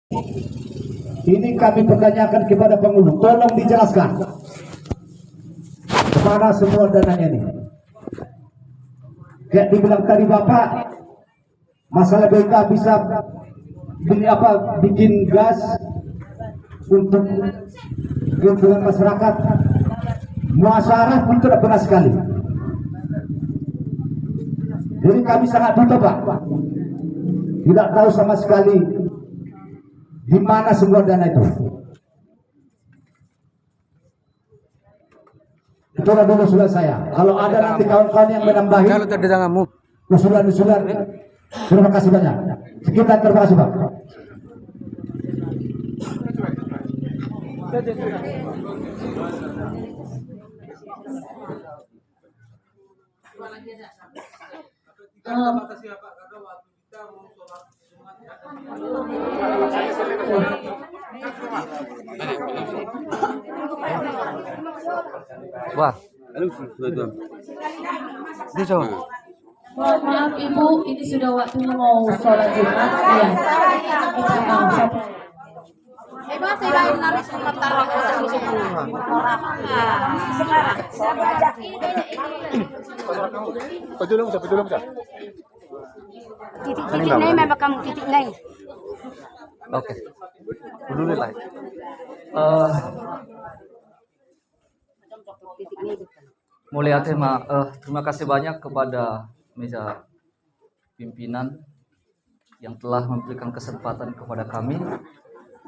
Ini kami pertanyakan kepada penghulu, tolong dijelaskan kemana semua dananya ini. Kayak dibilang tadi Bapak, masalah BK bisa bikin gas untuk keuntungan masyarakat, muasyarah pun tidak pernah sekali. Jadi kami sangat buta Pak, tidak tahu sama sekali di mana semua dana itu. Itulah dulu usulan saya. Kalau ada nanti kawan-kawan yang menambahi usulan-usulan, terima kasih banyak. Sekitar, terima kasih Pak. Wah, Maaf Ibu, ini sudah waktunya mau sholat Jumat. Iya. Ibu sila inaris sebentar aku titik naik memang kamu titik naik. oke. Dulu lah. Mulia tema, terima kasih banyak kepada meja pimpinan yang telah memberikan kesempatan kepada kami.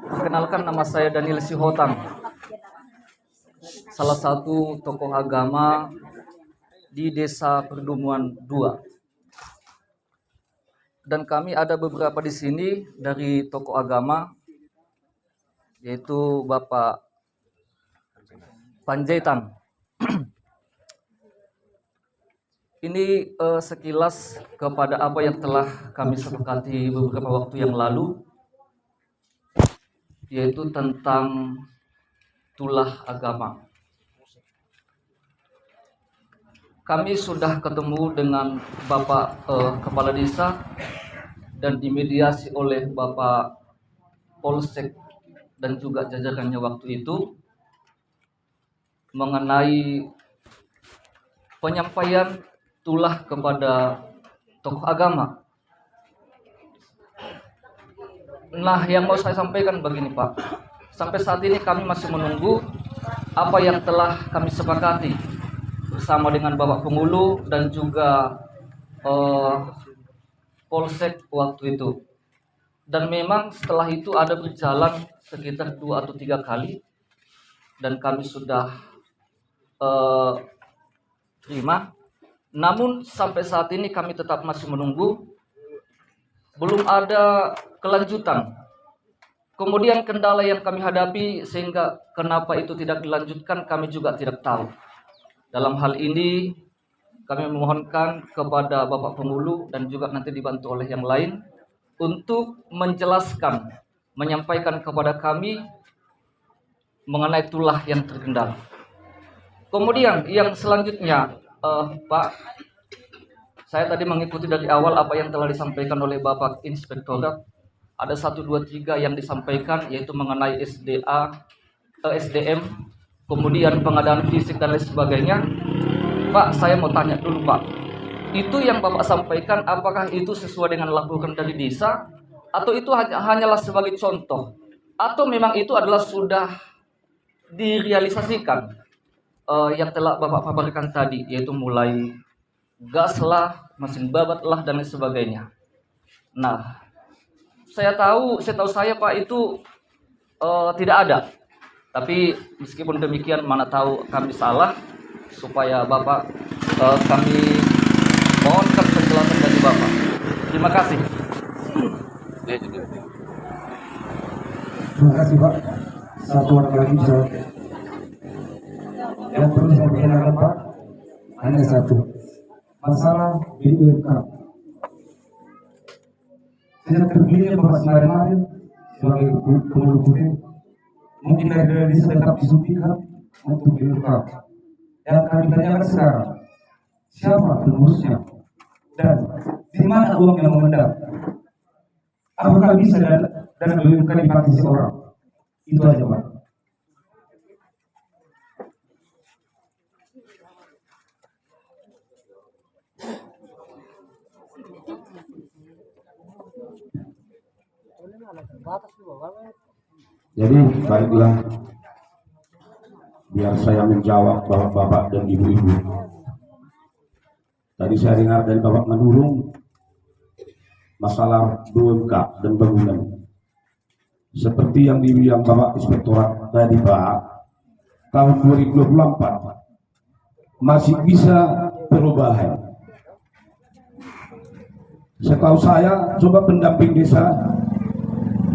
Perkenalkan, nama saya Daniel Sihotang, salah satu tokoh agama di Desa Perdumuan 2. Dan kami ada beberapa di sini dari tokoh agama, yaitu Bapak Panjaitan. Ini sekilas kepada apa yang telah kami sepakati beberapa waktu yang lalu, yaitu tentang tulah agama. Kami sudah ketemu dengan Bapak Kepala Desa dan dimediasi oleh Bapak Polsek dan juga jajarannya waktu itu mengenai penyampaian tulah kepada tokoh agama. Nah, yang mau saya sampaikan begini Pak, sampai saat ini kami masih menunggu apa yang telah kami sepakati bersama dengan Bapak Penghulu dan juga Polsek waktu itu. Dan memang setelah itu ada berjalan sekitar 2 atau 3 kali dan kami sudah terima. Namun sampai saat ini kami tetap masih menunggu, belum ada kelanjutan. Kemudian kendala yang kami hadapi sehingga kenapa itu tidak dilanjutkan kami juga tidak tahu. Dalam hal ini kami memohonkan kepada Bapak Penghulu dan juga nanti dibantu oleh yang lain untuk menjelaskan, menyampaikan kepada kami mengenai tulah yang terkendala. Kemudian yang selanjutnya, Pak, saya tadi mengikuti dari awal apa yang telah disampaikan oleh Bapak Inspektorat. Ada 1, 2, 3 yang disampaikan, yaitu mengenai SDM, kemudian pengadaan fisik dan lain sebagainya. Pak, saya mau tanya dulu Pak, itu yang Bapak sampaikan apakah itu sesuai dengan laporan dari desa, atau itu hanyalah sebagai contoh, atau memang itu adalah sudah direalisasikan yang telah Bapak paparkan tadi, yaitu mulai gas lah, mesin babat lah dan lain sebagainya. Nah, setahu saya Pak itu tidak ada. Tapi meskipun demikian, mana tahu kami salah, supaya Bapak kami mohonkan penjelasan dari Bapak. Terima kasih. Terima kasih Pak. Satu orang lagi bisa. Yang perlu saya perkenalkan Pak, hanya satu, masalah BUMK. Sejak terpilihnya Bapak kemarin sebagai Penghulu Putih, mungkin dari desa tetap disuntikan untuk BUMK. Yang kami tanyakan sekarang, siapa pengurusnya dan di mana uang yang mengendap? Apakah bisa dan bukan dipatisi orang. Itu aja Pak. Jadi baiklah, biar saya menjawab bapak-bapak dan ibu-ibu. Tadi saya dengar dari Bapak Manurung masalah BMK dan bangunan. Seperti yang dibilang Bapak Inspektorat tadi Pak, tahun 2024 masih bisa perubahan. Setahu saya, coba pendamping desa,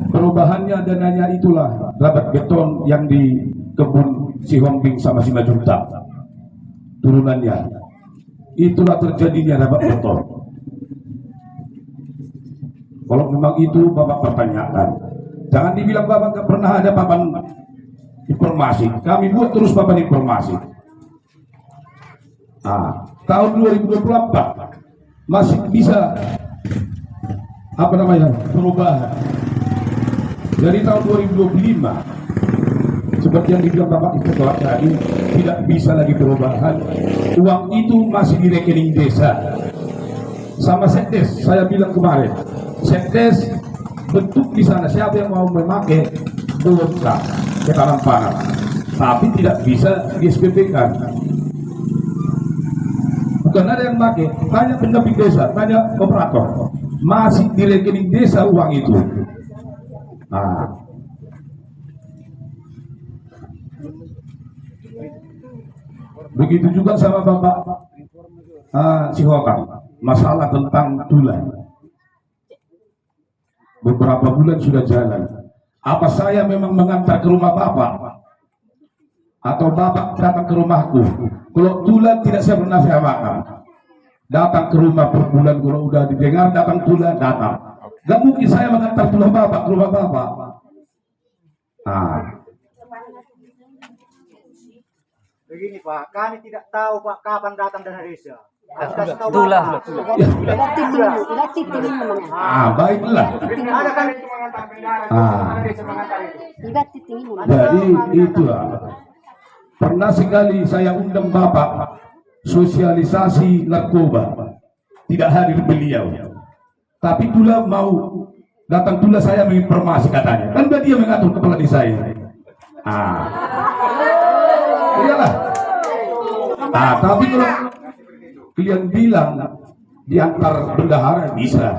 perubahannya dananya itulah rabat beton yang di kebun si Hombing sama si Majunta, turunannya. Itulah terjadinya rabat beton. Kalau memang itu Bapak pertanyakan, jangan dibilang Bapak nggak pernah ada papan informasi. Kami buat terus papan informasi. Tahun 2024 masih bisa perubahan. Dari tahun 2025 seperti yang dibilang Bapak Inspektorat tadi, tidak bisa lagi perubahan. Uang itu masih di rekening desa sama Sekdes. Saya bilang kemarin, Sekdes bentuk di sana siapa yang mau memakai BMK ketahanan pangan, tapi tidak bisa di SPP kan. Bukan ada yang pakai, tanya pendamping desa, tanya operator, masih di rekening desa uang itu. Begitu juga sama Bapak Sihokang, masalah tentang tulang. Beberapa bulan sudah jalan. Apa saya memang mengantar ke rumah Bapak? Atau Bapak datang ke rumahku? Kalau tulang tidak saya pernah saya makan. Datang ke rumah per bulan, kalau udah didengar datang tulang, datang. Gak mungkin saya mengantar tulang Bapak ke rumah Bapak. Begini Pak, kami tidak tahu Pak kapan datang dana desa. Itulah. Baiklah. Jadi itulah. Pernah sekali saya undang Bapak sosialisasi narkoba, tidak hadir beliau. Tapi Tula mau datang, Tula saya menginformasi katanya. Kan dia mengatur kepala desa ini. Iyalah. Tapi kalau kalian bilang diantar bendahara bisa.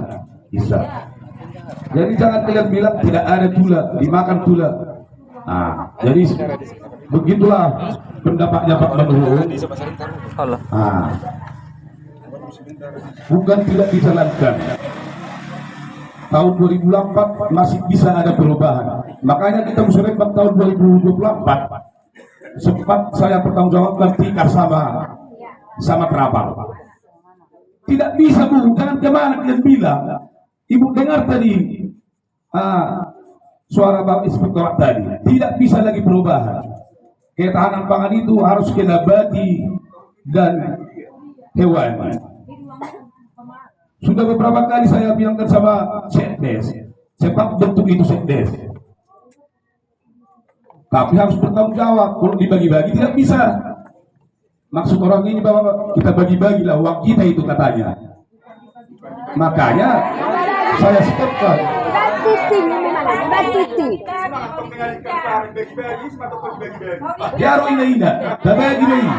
Jadi jangan kalian bilang tidak ada Tula, dimakan Tula. Jadi begitulah pendapatnya Pak Manurung. Bukan tidak dijalankan. Tahun 2004 masih bisa ada perubahan. Makanya kita musyawarah tahun 2024 sempat saya pertanggungjawabkan tikar sama terapal. Tidak bisa Bu, jangan kemana kalian bilang. Ibu dengar tadi suara Bapak Inspektorat tadi, tidak bisa lagi perubahan. Ketahanan pangan itu harus kena nabati dan hewani. Sudah beberapa kali saya bilangkan sama Sekdes, sepak bentuk itu Sekdes. Tapi harus bertanggung jawab. Kalau dibagi-bagi tidak bisa. Maksud orang ini bahwa kita bagi-bagilah uang kita itu katanya. Makanya saya stopkan. Yaro ina, bagi-bagi.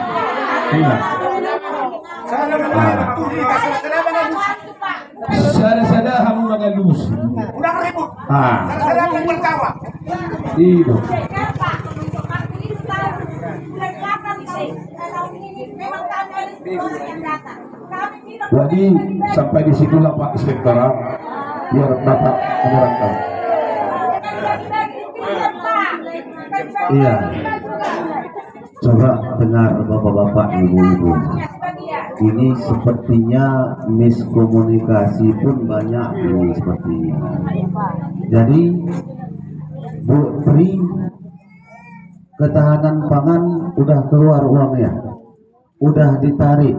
Sada hamu mengalus. Udah ribut. Saya akan berjawab. Itu. Jadi sampai disitulah Pak Inspektorat, biar Bapak menerangkan. Iya. Coba dengar bapak-bapak, ibu-ibu. Ini sepertinya miskomunikasi pun banyak ini seperti ini. Jadi Bu Tri, ketahanan pangan udah keluar uangnya, udah ditarik,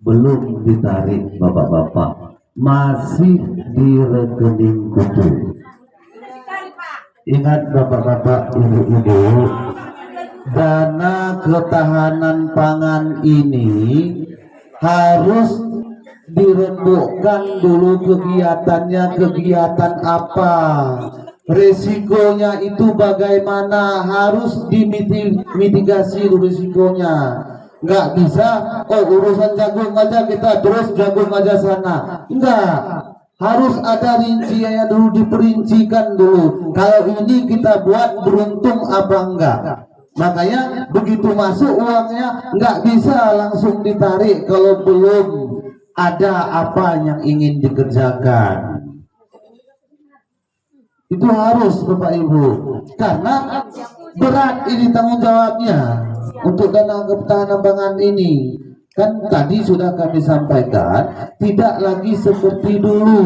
belum ditarik bapak-bapak. masih di rekening kutu. Ingat bapak-bapak, ibu-ibu, dana ketahanan pangan ini harus dirembukkan dulu kegiatannya, kegiatan apa, resikonya itu bagaimana, harus dimitigasi risikonya. Nggak bisa, oh urusan jagung aja kita terus jagung aja sana. Enggak, harus ada rinciannya dulu, diperincikan dulu. Kalau ini kita buat beruntung apa enggak. Makanya begitu masuk uangnya nggak bisa langsung ditarik kalau belum ada apa yang ingin dikerjakan. Itu harus Bapak Ibu, karena berat ini tanggung jawabnya untuk dana ketahanan pangan ini. Kan tadi sudah kami sampaikan, tidak lagi seperti dulu.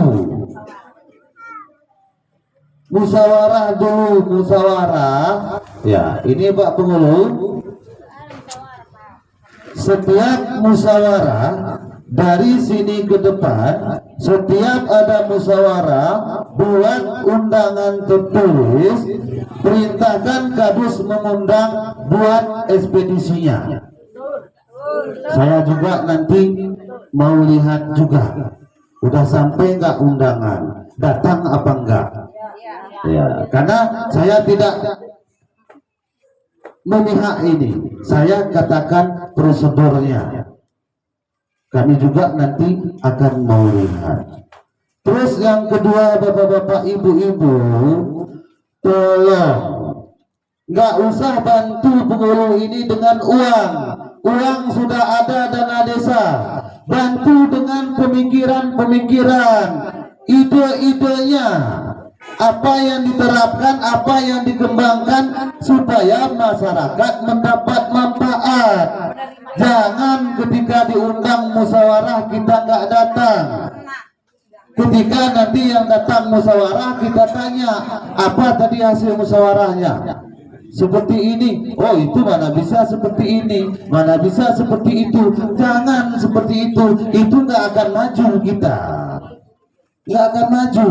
Musyawarah dulu, musyawarah. Ya, ini Pak Pengulu. Setiap musyawarah dari sini ke depan, setiap ada musyawarah, buat undangan tertulis, perintahkan Kadus mengundang, buat ekspedisinya. Saya juga nanti mau lihat juga, udah sampai nggak undangan, datang apa enggak? Ya, karena saya tidak memihak ini, saya katakan prosedurnya. Kami juga nanti akan mau lihat. Terus yang kedua, bapak-bapak, ibu-ibu, tolong nggak usah bantu pengurus ini dengan uang. Uang sudah ada dana desa. Bantu dengan pemikiran-pemikiran, ide-idenya. Apa yang diterapkan, apa yang dikembangkan supaya masyarakat mendapat manfaat. Jangan ketika diundang musyawarah kita nggak datang. Ketika nanti yang datang musyawarah kita tanya, apa tadi hasil musyawarahnya? Seperti ini, oh itu mana bisa seperti ini, mana bisa seperti itu. Jangan seperti itu nggak akan maju kita, nggak akan maju.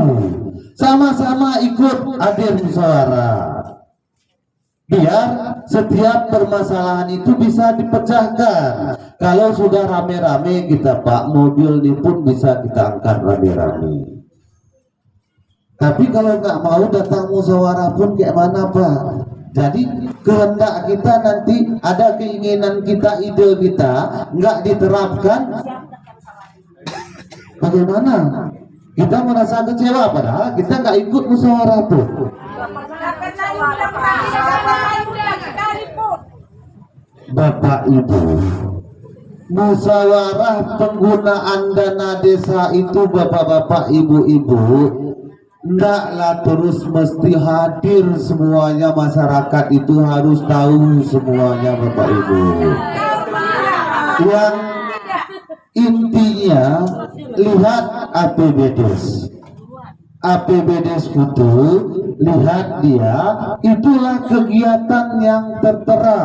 Sama-sama ikut hadir musyawarah, biar setiap permasalahan itu bisa dipecahkan. Kalau sudah rame-rame kita Pak, mobil ini pun bisa kita angkat rame-rame. Tapi kalau nggak mau datang musyawarah pun kayak mana Pak? Jadi kehendak kita nanti, ada keinginan kita, ide kita nggak diterapkan, bagaimana? Kita merasa kecewa padahal kita nggak ikut musyawarah tuh. Bapak Ibu, musyawarah penggunaan dana desa itu bapak-bapak, ibu-ibu, ndaklah terus mesti hadir semuanya, masyarakat itu harus tahu semuanya Bapak Ibu. Yang intinya lihat APBDes itu, lihat dia, itulah kegiatan yang tertera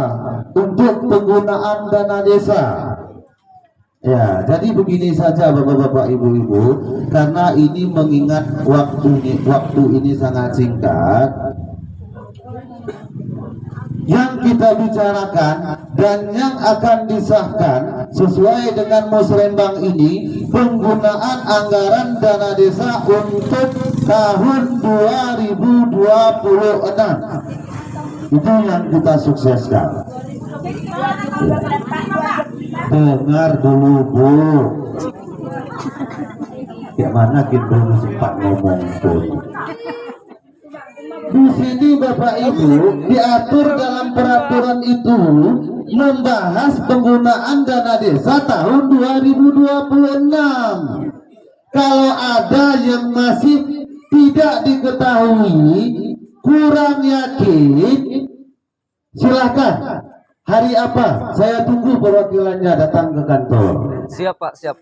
untuk penggunaan dana desa. Ya, jadi begini saja Bapak-bapak, Ibu-ibu, karena ini mengingat waktu ini sangat singkat. Yang kita bicarakan dan yang akan disahkan sesuai dengan Musrembang ini, penggunaan anggaran dana desa untuk tahun 2026. Itu yang kita sukseskan. Dengar dulu Bu, gimana kita belum sempat ngomong pun. Di sini Bapak Ibu diatur dalam peraturan itu membahas penggunaan dana desa tahun 2026. Kalau ada yang masih tidak diketahui, kurang yakin, silakan. Hari apa? Saya tunggu perwakilannya datang ke kantor. Siap Pak, siap.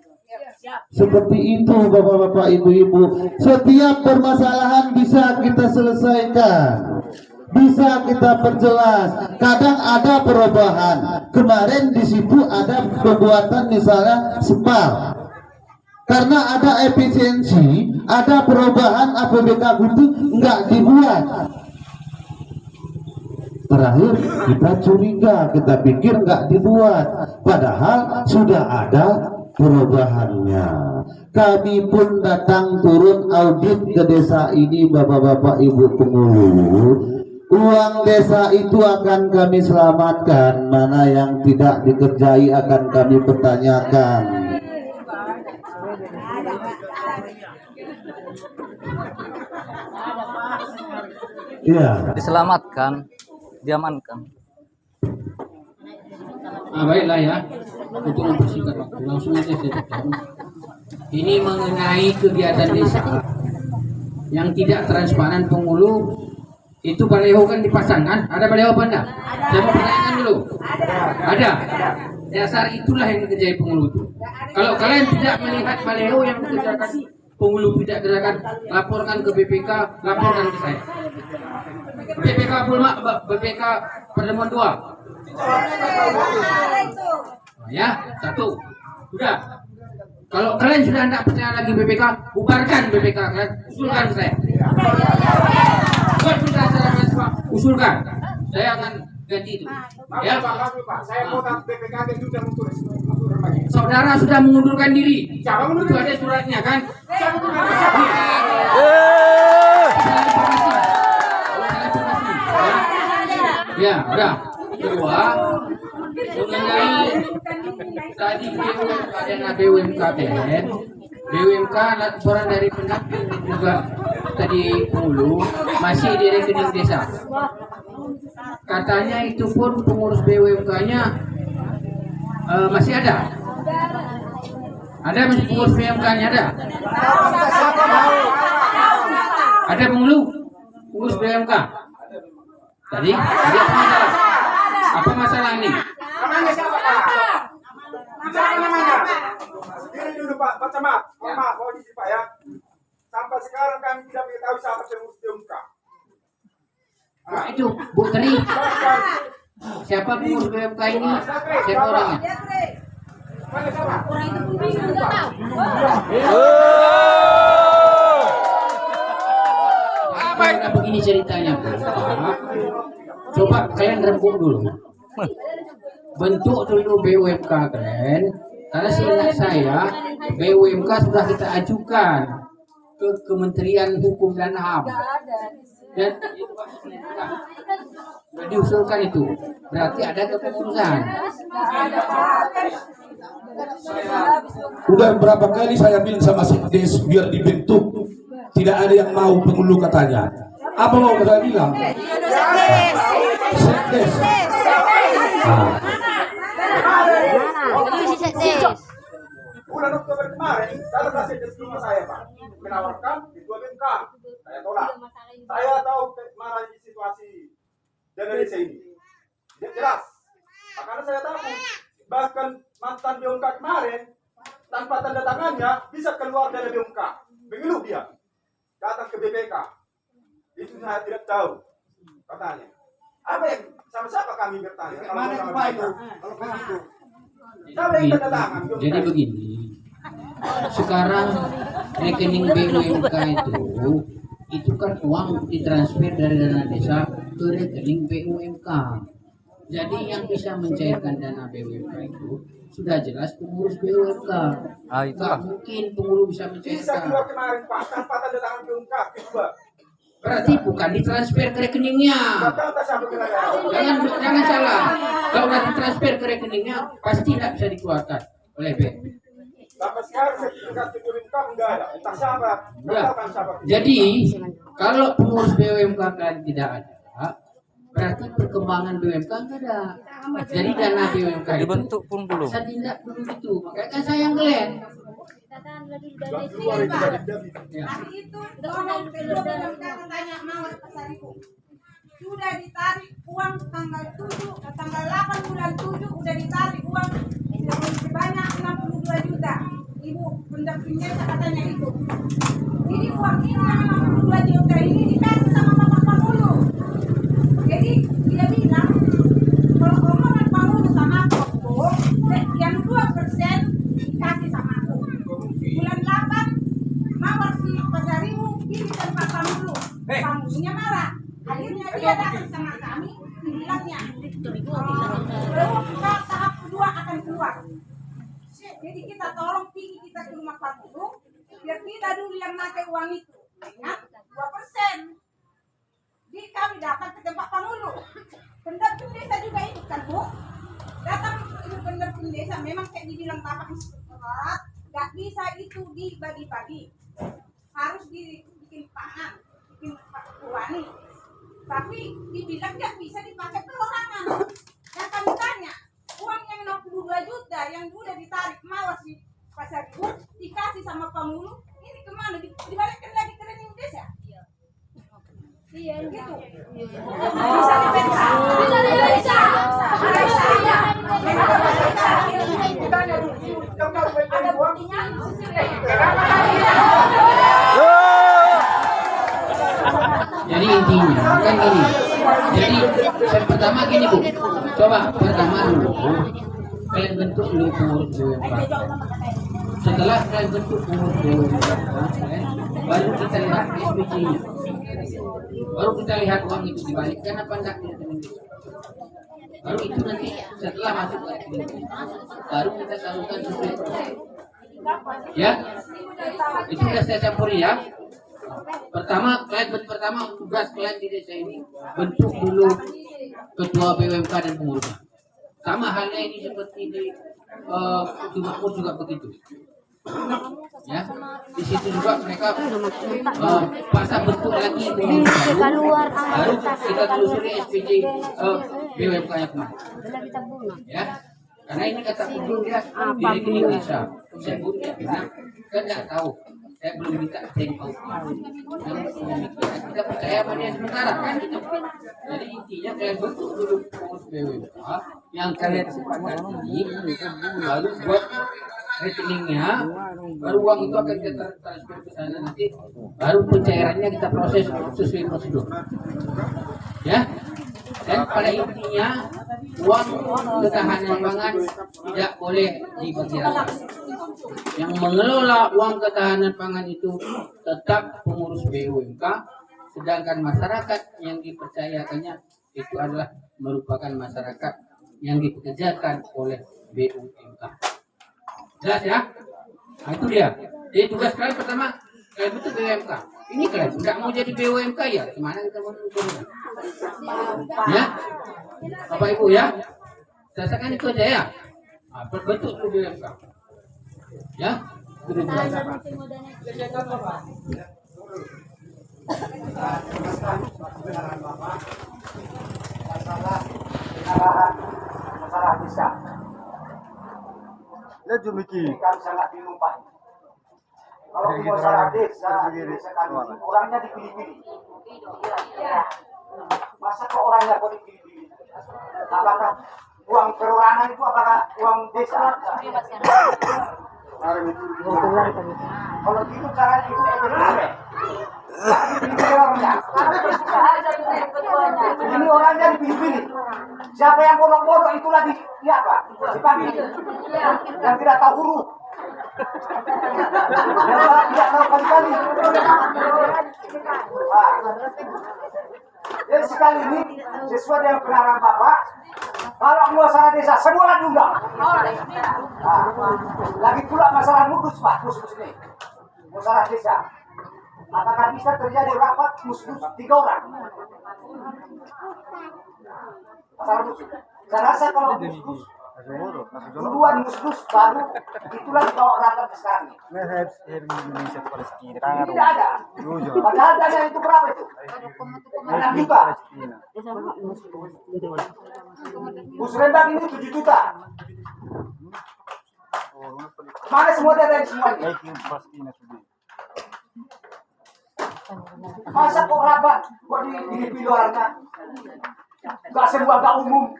Seperti itu Bapak-bapak, Ibu-ibu. Setiap permasalahan bisa kita selesaikan, bisa kita perjelas. Kadang ada perubahan. Kemarin di situ ada pembuatan misalnya spar. Karena ada efisiensi, ada perubahan APBK itu nggak dibuat. Terakhir kita curiga, kita pikir nggak dibuat, padahal sudah ada perubahannya. Kami pun datang turun audit ke desa ini, bapak-bapak ibu pengurus. Uang desa itu akan kami selamatkan, mana yang tidak dikerjai akan kami pertanyakan. Ya, Diselamatkan, diamankan. Baiklah ya, untuk mempersingkat waktu langsung aja saya tekan. Ini mengenai kegiatan desa yang tidak transparan penghulu. Itu baliho kan dipasang kan? Ada baliho apa enggak? Saya mau pertanyakan dulu. Ada. Dasar itulah yang dikerjai penghulu itu. Kalau kalian tidak melihat baliho yang dikerjakan penghulu tidak kerjakan, laporkan ke BPK, laporkan ke saya. BPK Pulma, BPK Pertemuan 2. Ya, 1. Sudah. Kalau kalian sudah tidak percaya lagi BPK, bubarkan BPK kalian, usulkan ke saya. Sudah saya usulkan. Saya akan ganti itu. Ya, Pak. Saya mau BPK sudah mundur lagi. Saudara sudah mengundurkan diri. Itu ada suratnya kan? Ya, udah. Kedua, mengenai tadi dana BUMKBN, BUMK laporan dari pendamping juga tadi penghulu masih di rekening desa. Katanya itu pun pengurus BUMK-nya masih ada. Ada masih pengurus BUMK-nya ada. Ada penghulu pengurus BUMK. Tadi apa masalah? Apa masalah ini? Namanya siapa, Pak? Siapa namanya? Ini dulu, Pak. Pak Camat. Maaf, mau diisi, Pak ya. Sampai sekarang kami tidak mengetahui siapa pengurus BUMK. Nah, itu Bu Tri. Siapa pengurus BUMK ini? Siapa orangnya? Orang itu pun bingung nggak tahu. Apa begini ceritanya, Bu? Coba kalian rembuk dulu. Bentuk dulu BUMK kalian. Karena seingat saya, BUMK sudah kita ajukan ke Kementerian Hukum dan HAM. Dan sudah diusulkan itu. Berarti ada kepengurusan. Udah berapa kali saya bilang sama Sekdes biar dibentuk, tidak ada yang mau penghulu katanya. Apa mau saya bilang? Sekdes. Bulan Oktober kemarin, kalau kasih ke rumah saya, Pak, menawarkan ketua BUMK. Saya tolak. Saya tahu mana situasi dana desa ini. Jelas. Makanya saya takut. Bahkan mantan BUMK kemarin, tanpa tanda tangannya, bisa keluar dari BUMK. Mengeluh dia. Datang ke BPK. Itu saya tidak tahu. Katanya. Apa yang sama siapa kami bertanya? Mana Pak itu? Kalau begitu. Siapa yang tanda tangan? Jadi begini. Sekarang rekening BUMK itu kan uang ditransfer dari dana desa ke rekening BUMK. Jadi yang bisa mencairkan dana BUMK itu sudah jelas pengurus BUMK. Nggak mungkin pengurus bisa Bisa mencairkan. keluar kemarin Pak, tanpa tanda tangan BUMK. Coba. Berarti bukan ditransfer ke rekeningnya. Jangan salah. Kalau nggak ditransfer ke rekeningnya pasti tidak bisa dikeluarkan oleh BUMK. Sampai sekarang sertifikat BUMK enggak ada. Entah siapa. Ya. Jadi kalau pengurus BUMK kan tidak ada, berarti perkembangan BUMK enggak ada. Jadi dana BUMK itu Dibentuk pun belum. saya tindak dulu gitu. Makanya kan saya ngeliat. Ya. Itu ngomong tanya Mawar Pasaribu. Sudah ditarik uang tanggal 8 bulan 7 udah ditarik uang sebanyak 62 juta. Ibu pendampingnya katanya itu. Jadi uang ini yang 62 juta ini dikasih sama Bapak Panggulu. Jadi dia bilang kalau omongan Panggulu sama aku, yang 2% dikasih sama aku. Bulan penghulunya marah. Akhirnya dia datang sama kami, bilangnya tahap kedua akan keluar. Jadi kita tolong pergi kita ke rumah Pak Guru, biar kita dulu yang pakai uang itu, ingat 2%. Jadi kami datang ke tempat penghulu. Pendamping desa juga ikut kan Bu? Datang ke pendamping desa, memang kayak dibilang Bapak Inspektorat, nggak bisa itu dibagi-bagi, harus dibikin pangan, bikin wani. Tapi dibilang nggak bisa dipakai perorangan. Yang kami tanya, uang yang 62 juta yang udah ditarik mawas di pasar ibu dikasih sama penghulu, ini kemana? Dibalikkan lagi ke rekening desa? Iya gitu. Bisa diperiksa. Ada buktinya. Jadi intinya kan gini. Jadi pertama gini Bu. Coba pertama dulu kalian bentuk dulu pengurus BUMK. Setelah kalian bentuk pengurus BUMK, baru kita lihat SPC-nya. Baru kita lihat uang itu dibalikkan apa enggak di rekening desa. Baru itu nanti setelah masuk ke rekening desa, baru kita salurkan sesuai proses. Ya, itu sudah saya campuri ya. Pertama, tugas kalian di desa ini bentuk dulu ketua BUMK dan pengurusnya. Sama halnya ini seperti di Makmur juga begitu. Ya, di situ juga mereka pasang bentuk lagi baru kita telusuri SPJ BUMK yang kemarin. Ya, karena ini kata Gubernur dia di rekening desa. Saya pun ya, kan nggak tahu. Saya belum minta tempo. Kita percaya pada dia sementara kan gitu. Jadi intinya kalian bentuk dulu pengurus BUMK yang kalian sepakati ini, baru buat rekeningnya, baru uang itu akan kita transfer ke sana nanti, baru pencairannya kita proses sesuai prosedur. Ya. Dan pada intinya uang ketahanan pangan tidak boleh dibagi rata. Yang mengelola uang ketahanan pangan itu tetap pengurus BUMK, sedangkan masyarakat yang dipercayakannya itu adalah merupakan masyarakat yang dipekerjakan oleh BUMK. Jelas ya? Nah, itu dia. Jadi tugas kalian pertama, kalian itu BUMK. Ini kalian nggak mau jadi BUMK ya? Gimana kita mau mengukurnya? Ya, Bapak Ibu ya, rasakan itu aja ya. Nah, berbentuk dulu BUMK. Ya, itu masalah desa. Lihat Jumiki. Kan sangat dilumpai. Kalau masalah desa kami orangnya dipilih-pilih. Masa kok orangnya kok dipilih-pilih? Apakah uang perorangan itu apakah uang desa? Kalau gitu caranya itu ini orangnya dipilih-pilih. Siapa yang bodoh-bodoh itulah dipanggil. Yang tidak tahu huruf. Yang tidak tahu kali-kali. Jadi sekali ini sesuai dengan pengarahan Bapak, kalau masalah desa semua diundang. Lagi pula masalah mudus Pak, khusus ini masalah desa. Apakah bisa terjadi rapat khusus 3 orang? Masalah mudus. Saya rasa kalau khusus duluan muskus baru itulah dibawa rapat sekarang. Tidak ada. Padahal dana itu berapa itu? 6 juta. Musrembang ini 7 juta. Mana semua dana yang semuanya? Masa kok rapat kok dipilih orangnya? Gak semua, gak umum.